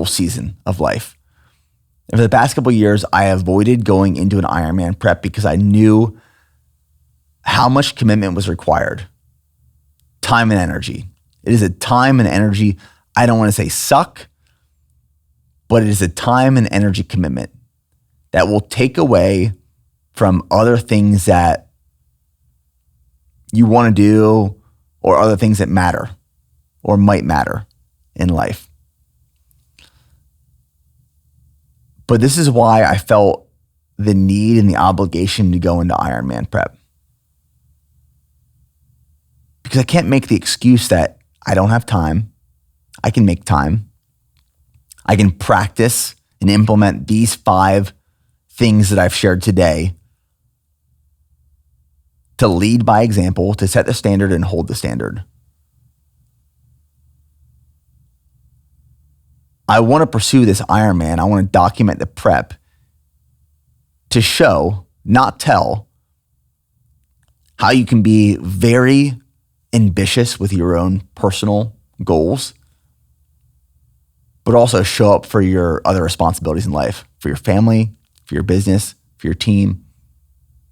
season of life. And for the past couple of years, I avoided going into an Ironman prep because I knew how much commitment was required. Time and energy. It is a time and energy, I don't want to say suck, but it is a time and energy commitment that will take away from other things that you want to do or other things that matter or might matter in life. But this is why I felt the need and the obligation to go into Ironman prep. Because I can't make the excuse that I don't have time. I can make time. I can practice and implement these 5 things that I've shared today to lead by example, to set the standard and hold the standard. I want to pursue this Ironman. I want to document the prep to show, not tell, how you can be very ambitious with your own personal goals, but also show up for your other responsibilities in life, for your family, for your business, for your team,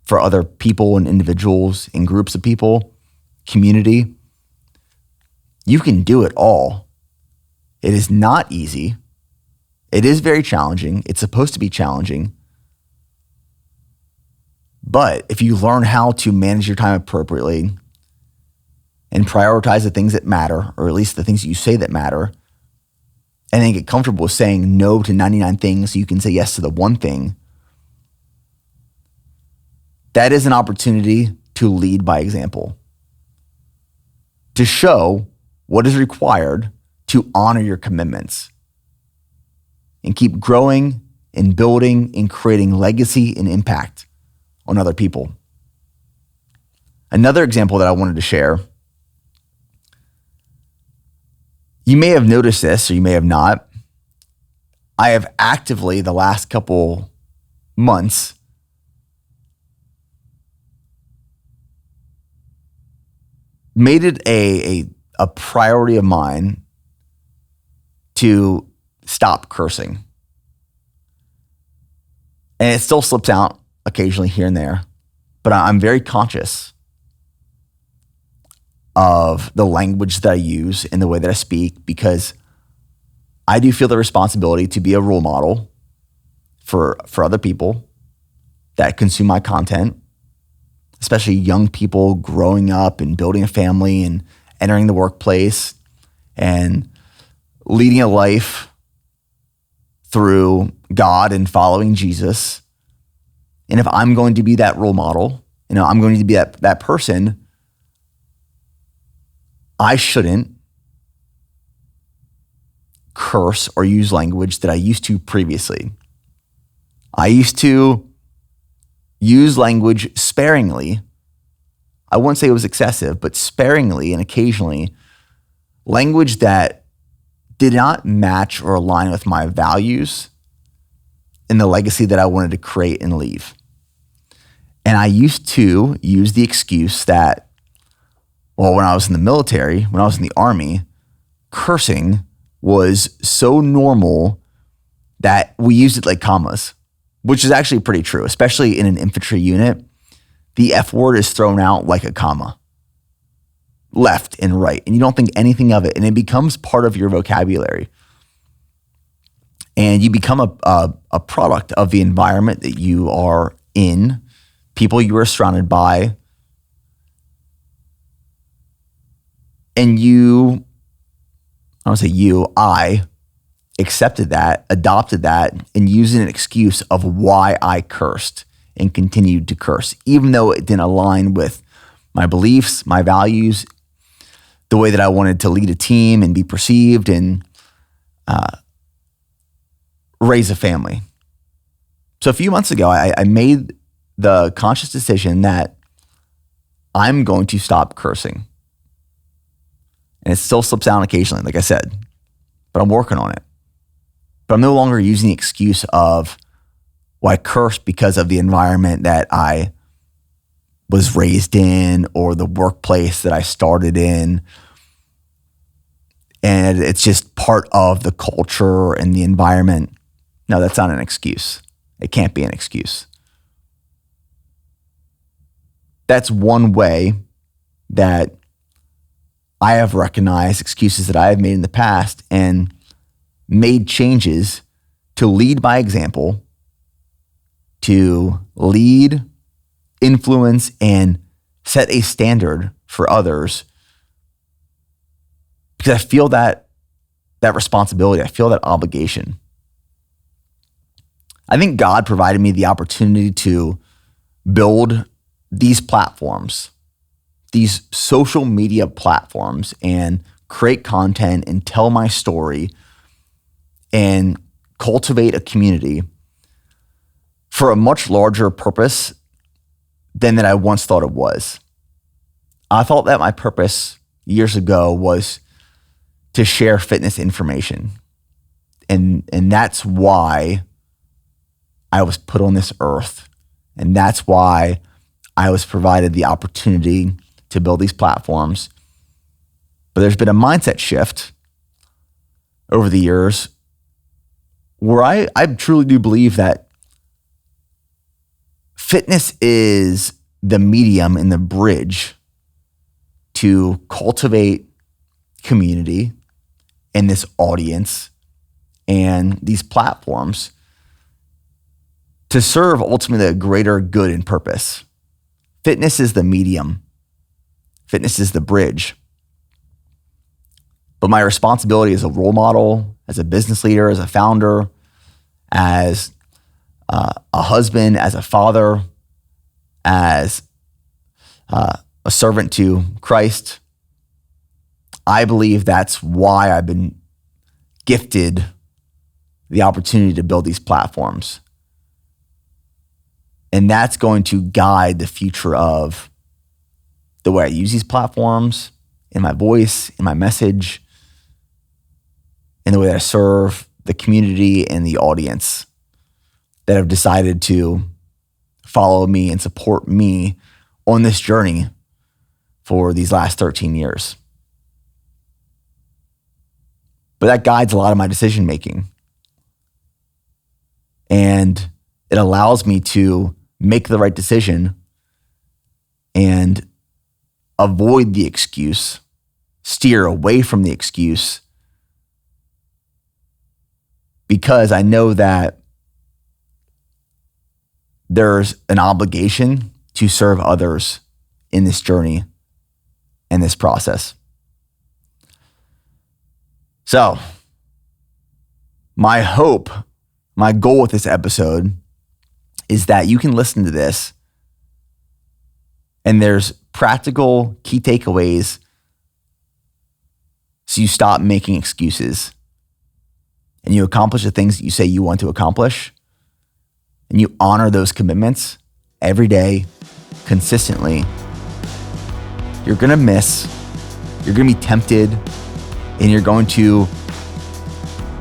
for other people and individuals and groups of people, community. You can do it all. It is not easy. It is very challenging. It's supposed to be challenging. But if you learn how to manage your time appropriately and prioritize the things that matter, or at least the things that you say that matter, and then get comfortable with saying no to 99 things so you can say yes to the one thing, that is an opportunity to lead by example, to show what is required to honor your commitments and keep growing and building and creating legacy and impact on other people. Another example that I wanted to share, you may have noticed this or you may have not. I have actively, the last couple months, made it a priority of mine to stop cursing. And it still slips out occasionally here and there, but I'm very conscious of the language that I use and the way that I speak, because I do feel the responsibility to be a role model for other people that consume my content, especially young people growing up and building a family and entering the workplace and leading a life through God and following Jesus. And if I'm going to be that role model, I'm going to be that person, I shouldn't curse or use language that I used to previously. I used to use language sparingly. I wouldn't say it was excessive, but sparingly and occasionally, language that did not match or align with my values and the legacy that I wanted to create and leave. And I used to use the excuse that, when I was in the military, when I was in the Army, cursing was so normal that we used it like commas, which is actually pretty true, especially in an infantry unit. The F word is thrown out like a comma, left and right, and you don't think anything of it, and it becomes part of your vocabulary. And you become a product of the environment that you are in, people you are surrounded by, and I accepted that, adopted that, and used an excuse of why I cursed and continued to curse, even though it didn't align with my beliefs, my values, the way that I wanted to lead a team and be perceived and raise a family. So a few months ago, I made the conscious decision that I'm going to stop cursing. And it still slips out occasionally, like I said, but I'm working on it. But I'm no longer using the excuse of, I cursed because of the environment that I was raised in or the workplace that I started in. And it's just part of the culture and the environment. No, that's not an excuse. It can't be an excuse. That's one way that I have recognized excuses that I have made in the past and made changes to lead by example, to lead, influence, and set a standard for others, because I feel that responsibility. I feel that obligation. I think God provided me the opportunity to build these platforms, these social media platforms, and create content and tell my story and cultivate a community for a much larger purpose than that I once thought it was. I thought that my purpose years ago was to share fitness information. And that's why I was put on this earth. And that's why I was provided the opportunity to build these platforms. But there's been a mindset shift over the years where I truly do believe that fitness is the medium and the bridge to cultivate community and this audience and these platforms to serve ultimately a greater good and purpose. Fitness is the medium. Fitness is the bridge. But my responsibility as a role model, as a business leader, as a founder, as a husband, as a father, as a servant to Christ, I believe that's why I've been gifted the opportunity to build these platforms. And that's going to guide the future of the way I use these platforms, in my voice, in my message, in the way that I serve the community and the audience that have decided to follow me and support me on this journey for these last 13 years. But that guides a lot of my decision making. And it allows me to make the right decision and avoid the excuse, steer away from the excuse, because I know that there's an obligation to serve others in this journey and this process. So, my hope, my goal with this episode is that you can listen to this and there's practical key takeaways so you stop making excuses and you accomplish the things that you say you want to accomplish and you honor those commitments every day, consistently. You're going to miss, you're going to be tempted, and you're going to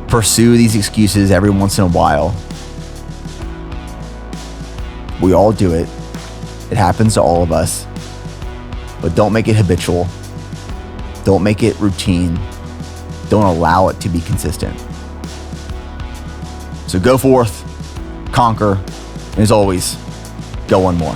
pursue these excuses every once in a while. We all do it. It happens to all of us. But don't make it habitual. Don't make it routine. Don't allow it to be consistent. So go forth, conquer, and as always, go one more.